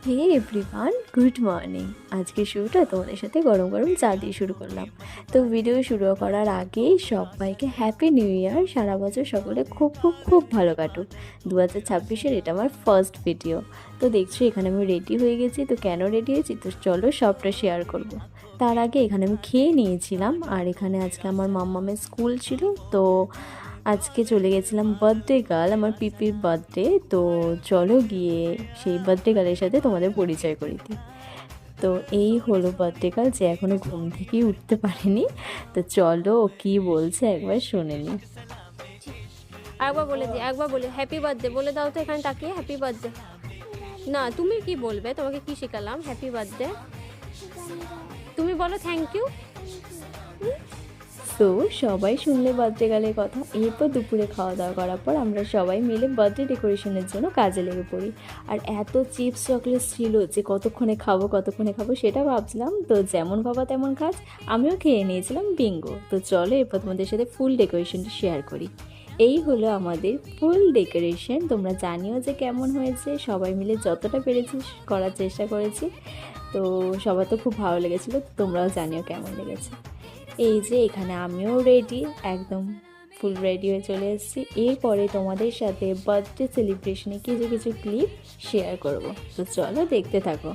হে everyone, good morning. আজকে শুরুটা তোমাদের সাথে গরম গরম চা দিয়ে শুরু করলাম। তো ভিডিও শুরু করার আগেই সবাইকে হ্যাপি নিউ ইয়ার। সারা বছর সকলে খুব খুব খুব ভালো কাটুক। 2026-এর এটা আমার ফার্স্ট ভিডিও। তো দেখছো এখানে আমি রেডি হয়ে গেছি। তো কেন রেডি হয়েছি তো চলো সবটা শেয়ার করব। তার আগে এখানে আমি খেয়ে নিয়েছিলাম, আর এখানে আজকে আমার মাম্মামের স্কুল ছিল। তো আজকে চলে গেছিলাম বার্থডে গার্ল, আমার পিপির বার্থডে। তো চলো গিয়ে সেই বার্থডে গার্লের সাথে তোমাদের পরিচয় করে দিই। তো এই হলো বার্থডে গার্ল, যে এখনও ঘুম থেকেই উঠতে পারেনি। তো চলো ও কী বলছে একবার শুনে নিই। একবার বলে দিই, একবার বলে হ্যাপি বার্থডে বলে দাও তো, এখানে তাকিয়ে হ্যাপি বার্থডে। না, তুমি কি বলবে? তোমাকে কি শেখালাম? হ্যাপি বার্থডে তুমি বলো থ্যাংক ইউ। তো সবাই শুনলে বার্থডে গার্লের কথা। এরপর দুপুরে খাওয়া দাওয়া করার পর আমরা সবাই মিলে বার্থডে ডেকোরেশনের জন্য কাজে লেগে পড়ি। আর এত চিপস চকলেটস ছিল যে কতক্ষণে খাবো সেটা ভাবছিলাম। তো যেমন ভাবা তেমন কাজ, আমিও খেয়ে নিয়েছিলাম বিঙ্গো। তো চলো এরপর তোমাদের সাথে ফুল ডেকোরেশনটা শেয়ার করি। এই হলো আমাদের ফুল ডেকোরেশন। তোমরা জানিও যে কেমন হয়েছে। সবাই মিলে যতটা পেরেছি করার চেষ্টা করেছি। তো সবার তো খুব ভালো লেগেছিলো। তোমরাও জানিও কেমন লেগেছে। এই যে এখানে আমিও রেডি, একদম ফুল রেডি হয়ে চলে এসেছি। এরপরে তোমাদের সাথে বার্থডে সেলিব্রেশনে কিছু কিছু ক্লিপ শেয়ার করব। তো চলো দেখতে থাকো।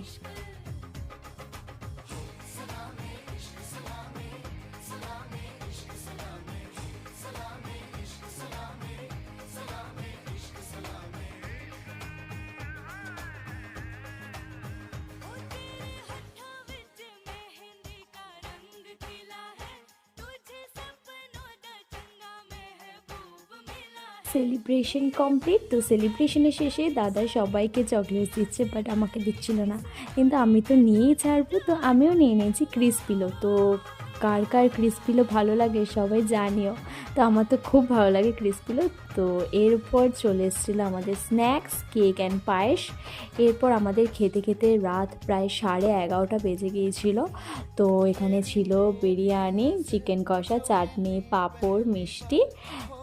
Celebration complete. তো সেলিব্রেশনের শেষে দাদা সবাইকে চকলেট দিচ্ছে, বাট আমাকে দিচ্ছিল না। কিন্তু আমি তো নিয়েই ছাড়বো, তো আমিও নিয়ে নিয়েছি ক্রিসপিলো। তো কার কার ক্রিসপিলো ভালো লাগে সবাই জানিও। তো আমার তো খুব ভালো লাগে ক্রিসপিলো। তো এরপর চলে এসেছিলো আমাদের স্ন্যাক্স, কেক অ্যান্ড পায়েস। এরপর আমাদের খেতে খেতে রাত প্রায় 11:30 বেজে গিয়েছিল। তো এখানে ছিল বিরিয়ানি, চিকেন কষা, চাটনি, পাঁপড়, মিষ্টি।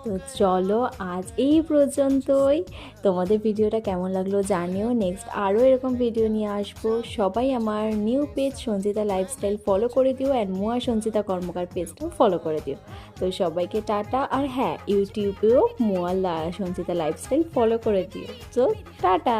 তো চলো আজ এই পর্যন্তই। তোমাদের ভিডিওটা কেমন লাগলো জানিও। নেক্সট আরও এরকম ভিডিও নিয়ে আসবো। সবাই আমার new page Sanchita lifestyle follow করে দিও, অ্যান্ড মুয়া সঞ্চিতা কর্মকার পেজটাও ফলো করে দিও। তো সবাইকে টাটা। আর হ্যাঁ, ইউটিউবেও মুয়া সঞ্চিতা লাইফস্টাইল ফলো করে দিও। তো টাটা।